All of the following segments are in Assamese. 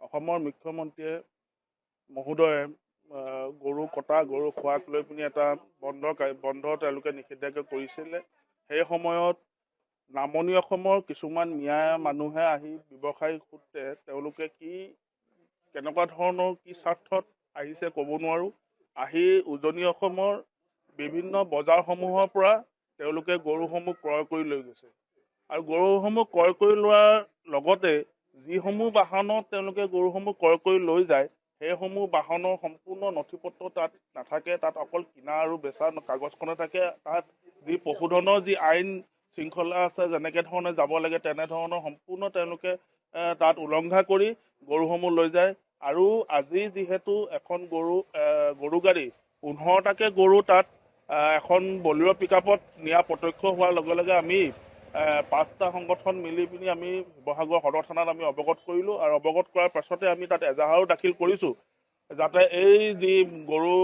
অসমৰ মুখ্যমন্ত্ৰীয়ে মহোদয়ে গৰু কটা গৰু খোৱাক লৈ পিনি এটা বন্ধ তেওঁলোকে নিষেধাজ্ঞা কৰিছিলে। সেই সময়ত নামনি অসমৰ কিছুমান মিয়া মানুহে আহি ব্যৱসায়িক সূত্ৰে তেওঁলোকে কেনেকুৱা ধৰণৰ কি স্বাৰ্থত আহিছে ক'ব নোৱাৰোঁ। আহি উজনি অসমৰ বিভিন্ন বজাৰসমূহৰ পৰা তেওঁলোকে গৰুসমূহ ক্ৰয় কৰি লৈ গৈছে আৰু গৰুসমূহ ক্ৰয় কৰি লোৱাৰ লগতে যিসমূহ বাহনত তেওঁলোকে গৰুসমূহ ক্ৰয় কৰি লৈ যায় সেইসমূহ বাহনৰ সম্পূৰ্ণ নথি পত্ৰ তাত নাথাকে। তাত অকল কিনা আৰু বেচা কাগজখনে থাকে। তাত যি পশুধনৰ যি আইন শৃংখলা আছে, যেনেকৈ ধৰণে যাব লাগে তেনেধৰণৰ সম্পূৰ্ণ তেওঁলোকে তাত উলংঘা কৰি গৰুসমূহ লৈ যায়। আৰু আজি যিহেতু এখন গৰু গাড়ী 15টাকৈ গৰু তাত এখন বলিৰ' পিকআপত নিয়া প্ৰত্যক্ষ হোৱাৰ লগে লগে আমি 5টা সংগঠন মিলি পিনি আমি শিৱসাগৰ সদৰ থানাত আমি অৱগত কৰিলোঁ আৰু অৱগত কৰাৰ পাছতে আমি তাত এজাহাৰো দাখিল কৰিছোঁ, যাতে এই যি গৰু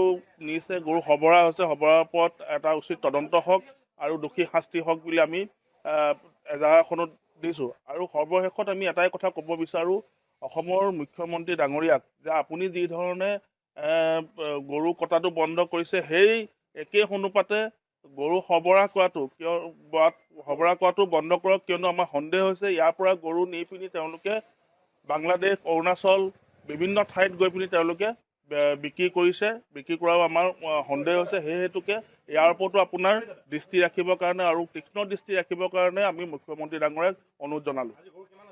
নিছে, গৰু সৰবৰাহ হৈছে, সৰবৰাহৰ ওপৰত এটা উচিত তদন্ত হওক আৰু দোষী শাস্তি হওক বুলি আমি এজাহাৰখনত দিছোঁ। আৰু সৰ্বশেষত আমি এটাই কথা ক'ব বিচাৰোঁ অসমৰ মুখ্যমন্ত্ৰী ডাঙৰীয়াক, যে আপুনি যি ধৰণে গৰু কটাটো বন্ধ কৰিছে সেই একেই অনুপাতে গৰু সৰবৰাহ কৰাটো বন্ধ কৰক, কিয়নো আমাৰ সন্দেহ হৈছে ইয়াৰ পৰা গৰু নি পিনি তেওঁলোকে বাংলাদেশ, অৰুণাচল বিভিন্ন ঠাইত গৈ পিনি তেওঁলোকে বিক্ৰী কৰিছে। বিক্ৰী কৰাও আমাৰ সন্দেহ হৈছে। সেই হেতুকে ইয়াৰ ওপৰতো আপোনাৰ দৃষ্টি ৰাখিবৰ কাৰণে আৰু তীক্ষ্ণ দৃষ্টি ৰাখিবৰ কাৰণে আমি মুখ্যমন্ত্ৰী ডাঙৰীয়াক অনুৰোধ জনালোঁ।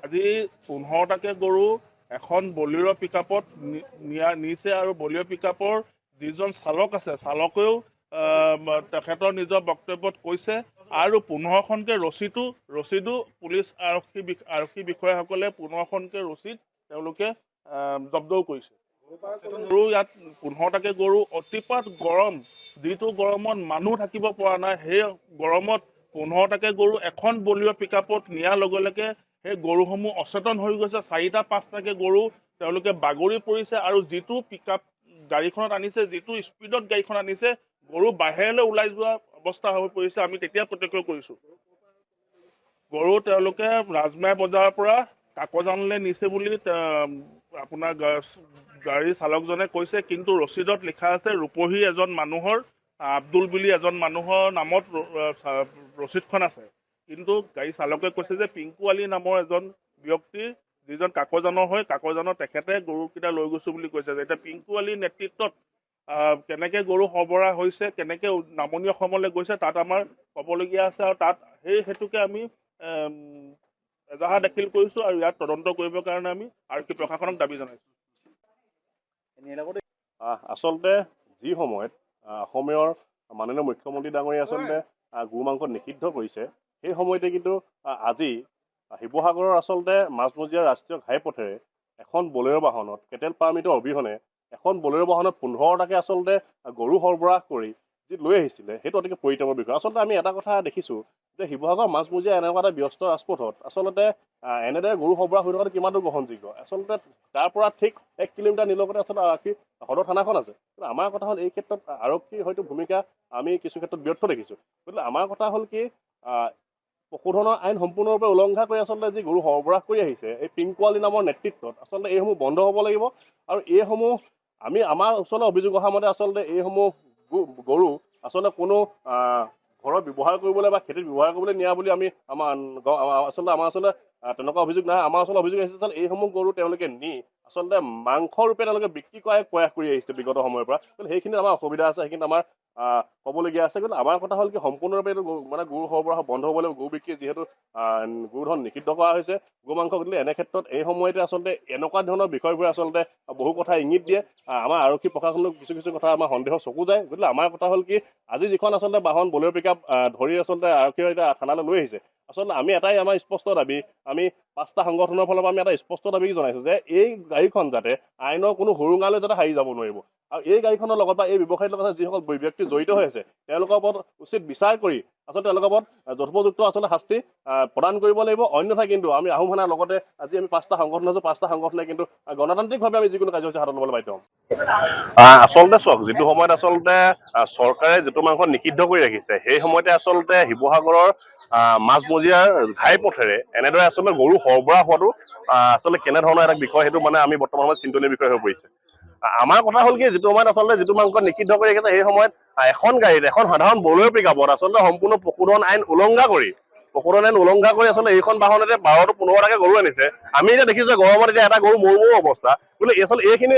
আজি 15টাকৈ গৰু এখন বলিৰ' পিকআপত নিছে আৰু বলিৰ' পিকআপৰ যিজন চালক আছে চালকেও তেখেতৰ নিজৰ বক্তব্যত কৈছে আৰু 15খনকৈ ৰচিদো পুলিচ আৰক্ষী বিষয়াসকলে 15খনকৈ ৰচিদ তেওঁলোকে জব্দও কৰিছে। গৰু ইয়াত 15টাকৈ গৰু অতিপাত গৰম, যিটো গৰমত মানুহ থাকিব পৰা নাই, সেই গৰমত 15টাকৈ গৰু এখন বলিৰ' পিকআপত নিয়াৰ লগে লগে সেই গৰুসমূহ অচেতন হৈ গৈছে। 4টা-5টাকৈ গৰু তেওঁলোকে বাগৰি পৰিছে আৰু যিটো পিকআপ গাড়ীখনত আনিছে, যিটো স্পীডত গাড়ীখন আনিছে, গৰু বাহিৰলৈ ওলাই যোৱা অৱস্থা হৈ পৰিছে। আমি তেতিয়া প্ৰত্যক্ষ কৰিছোঁ গৰু তেওঁলোকে ৰাজমাই বজাৰৰ পৰা কাকজানলৈ নিছে বুলি আপোনাৰ গাড়ীৰ চালকজনে কৈছে, কিন্তু ৰচিদত লিখা আছে ৰূপহী এজন মানুহৰ, আব্দুল বুলি এজন মানুহৰ নামত ৰচিদখন আছে। কিন্তু গাড়ী চালকে কৈছে যে পিংকু আলী নামৰ এজন ব্যক্তিৰ, যিজন কাকজানৰ হয়, কাকজানৰ তেখেতে গৰুকেইটা লৈ গৈছোঁ বুলি কৈছে। এতিয়া পিংকু আলীৰ নেতৃত্বত কেনেকৈ গৰু সৰবৰাহ হৈছে, কেনেকৈ নামনি অসমলৈ গৈছে, তাত আমাৰ ক'বলগীয়া আছে আৰু তাত সেই হেতুকে আমি এজাহাৰ দাখিল কৰিছোঁ আৰু ইয়াত তদন্ত কৰিবৰ কাৰণে আমি আৰক্ষী প্ৰশাসনক দাবী জনাইছোঁ। আচলতে যি সময়ত অসমৰ মাননীয় মুখ্যমন্ত্ৰী ডাঙৰীয়া আচলতে গৰু মাংস নিষিদ্ধ কৰিছে, সেই সময়তে কিন্তু আজি শিৱসাগৰৰ আচলতে মাজমজিয়া ৰাষ্ট্ৰীয় ঘাইপথেৰে এখন বলেৰ' বাহনত কেটেল পাৰ্মিটৰ অবিহনে এখন বলেৰ' বাহনত 15টাকৈ আচলতে গৰু সৰবৰাহ কৰি যি লৈ আহিছিলে, সেইটো অতিকে পৰিতাপৰ বিষয়। আচলতে আমি এটা কথা দেখিছোঁ যে শিৱসাগৰ মাজমজিয়া এনেকুৱা এটা ব্যস্ত ৰাজপথত আচলতে এনেদৰে গৰু সৰবৰাহ হৈ থকাটো কিমানটো গ্ৰহণযোগ্য। আচলতে তাৰ পৰা ঠিক 1 কিলোমিটাৰ নিলগতে আচলতে আৰক্ষী সদৰ থানাখন আছে। কিন্তু আমাৰ কথা হ'ল এই ক্ষেত্ৰত আৰক্ষীৰ হয়তো ভূমিকা আমি কিছু ক্ষেত্ৰত ব্যৰ্থ দেখিছোঁ। গতিকে আমাৰ কথা হ'ল কি, পশুধনৰ আইন সম্পূৰ্ণৰূপে উলংঘা কৰি আচলতে যি গৰু সৰবৰাহ কৰি আহিছে এই পিংকু আলী নামৰ নেতৃত্বত, আচলতে এইসমূহ বন্ধ হ'ব লাগিব। আৰু এইসমূহ আমাৰ ওচৰলৈ অভিযোগ অহা মতে আচলতে এইসমূহ গৰু আচলতে কোনো ঘৰত ব্যৱহাৰ কৰিবলৈ বা খেতিত ব্যৱহাৰ কৰিবলৈ নিয়া বুলি আমাৰ আচলতে তেনেকুৱা অভিযোগ নাই। আমাৰ ওচৰত অভিযোগ আহিছে আচলতে এইসমূহ গৰু তেওঁলোকে নি আচলতে মাংস ৰূপে তেওঁলোকে বিক্ৰী কৰাৰ প্ৰয়াস কৰি আহিছে বিগত সময়ৰ পৰা। গতিকে সেইখিনিত আমাৰ অসুবিধা আছে, সেইখিনিত আমাৰ ক'বলগীয়া আছে। কিন্তু আমাৰ কথা হ'ল কি, সম্পূৰ্ণৰূপে এইটো গৰু সৰবৰাহ বন্ধ হ'ব লাগিব। গৰু বিক্ৰী যিহেতু গৰু ধন নিষিদ্ধ কৰা হৈছে, গৰু মাংস, গতিকে এনে ক্ষেত্ৰত এই সময়তে আচলতে এনেকুৱা ধৰণৰ বিষয়বোৰে আচলতে বহু কথা ইংগিত দিয়ে। আমাৰ আৰক্ষী প্ৰশাসনক কিছু কথা আমাৰ সন্দেহ চকু যায়। গতিকে আমাৰ কথা হ'ল কি, আজি যিখন আচলতে বাহন বলেৰ' পিকআপ ধৰি আচলতে আৰক্ষীয়ে এতিয়া থানালৈ লৈ আহিছে, আচলতে আমি এটাই আমাৰ স্পষ্ট দাবী, আমি 5টা সংগঠনৰ ফালৰ পৰা আমি এটা স্পষ্ট দাবী জনাইছোঁ যে এই গাড়ীখন যাতে আইনৰ কোনো সুৰুঙালৈ যাতে হাৰি যাব নোৱাৰিব। আৰু এই গাড়ীখনৰ লগত বা এই ব্যৱসায়ীৰ লগত যিসকল ব্যক্তি জড়িত হৈ আছে তেওঁলোকৰ ওপৰত উচিত বিচাৰ কৰি আচলতে তেওঁলোকৰ ওপৰত যথোপযুক্ত আচলতে শাস্তি প্ৰদান কৰিব লাগিব। অন্যথা কিন্তু আমি আহোম সেনাৰ লগতে আজি আমি 5টা সংগঠন আছোঁ, 5টা সংগঠনে কিন্তু গণতান্ত্ৰিকভাৱে আমি যিকোনো কাৰ্যসূচী হাতত ল'বলৈ বাধ্য হ'ম। আচলতে চাওক, যিটো সময়ত আচলতে চৰকাৰে যিটো মাংস নিষিদ্ধ কৰি ৰাখিছে সেই সময়তে আচলতে শিৱসাগৰৰ মাজমজিয়াৰ ঘাই পথেৰে এনেদৰে আচলতে গৰু সৰবৰাহ হোৱাটো আচলতে কেনেধৰণৰ এটা বিষয়, সেইটো মানে আমি বৰ্তমান সময়ত চিন্তনীয় বিষয় হৈ পৰিছে। আমাৰ কথা হ'ল কি, যিটো সময়ত আচলতে যিটো মাংস নিষিদ্ধ কৰি ৰাখিছে সেই সময়ত এখন গাড়ীত এখন সাধাৰণ বলেৰ পিকআপত আচলতে সম্পূৰ্ণ পশুধন আইন উলংঘা কৰি আচলতে এইখন বাহনতে 12টা 15টাকে গৰু আনিছে। আমি এতিয়া দেখিছো যে গৰমত এতিয়া এটা গৰু মৰো অৱস্থা, বোলে আচলতে এইখিনি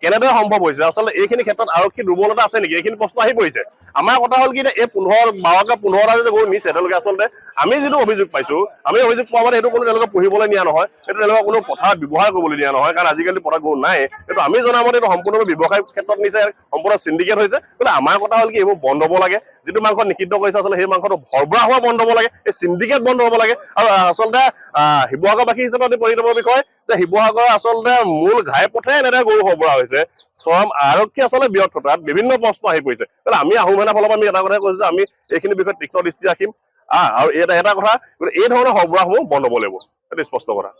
কেনেদৰে সম্ভৱ হৈছে? আচলতে এইখিনি ক্ষেত্ৰত আৰক্ষী দুৰ্বলতা আছে নেকি? এইখিনি প্ৰশ্ন আহি পৰিছে। আমাৰ কথা হ'ল কি, এই 12টা যে গৰু নিছে তেওঁলোকে আচলতে আমি যিটো অভিযোগ পাইছো, আমি অভিযোগ পোৱা মতে সেইটো কোনো তেওঁলোকে পুহিবলৈ নিয়া নহয়, সেইটো তেওঁলোকে কোনো পথাৰত ব্যৱহাৰ কৰিবলৈ নিয়া নহয়, কাৰণ আজিকালি পথাৰত গৰু নাই। এইটো আমি জনা মতে এইটো সম্পূৰ্ণভাৱে ব্যৱসায়িক ক্ষেত্ৰত নিছে, সম্পূৰ্ণ চিণ্ডিকেট হৈছে। বোলে আমাৰ কথা হ'ল কি, এইবোৰ বন্ধ হ'ব লাগে। যিটো মাংস নিষিদ্ধ কৰিছে আচলতে সেই মাংসটো সৰবৰাহ হোৱা বন্ধ হ'ব লাগে, এই চিণ্ডিকেট বন্ধ হ'ব লাগে। আৰু আচলতে শিৱসাগৰবাসী হিচাপে অতি পৰিতাপৰ বিষয় যে শিৱসাগৰৰ আচলতে মূল ঘাই পথে এনেদৰে গৰু সৰবৰাহ হৈছে। চৰম আৰক্ষী আচলতে ব্যৰ্থতাত বিভিন্ন প্ৰশ্ন আহি পৰিছে। আমি আহোম সেনাৰ ফালৰ পৰা আমি এটা কথাই কৈছো যে আমি এইখিনি বিষয়ত তীক্ষ্ণ দৃষ্টি ৰাখিম। আৰু এটা কথা, এই ধৰণৰ সৰবৰাহসমূহ বন্ধ হ'ব লাগিব, এইটো স্পষ্ট কথা।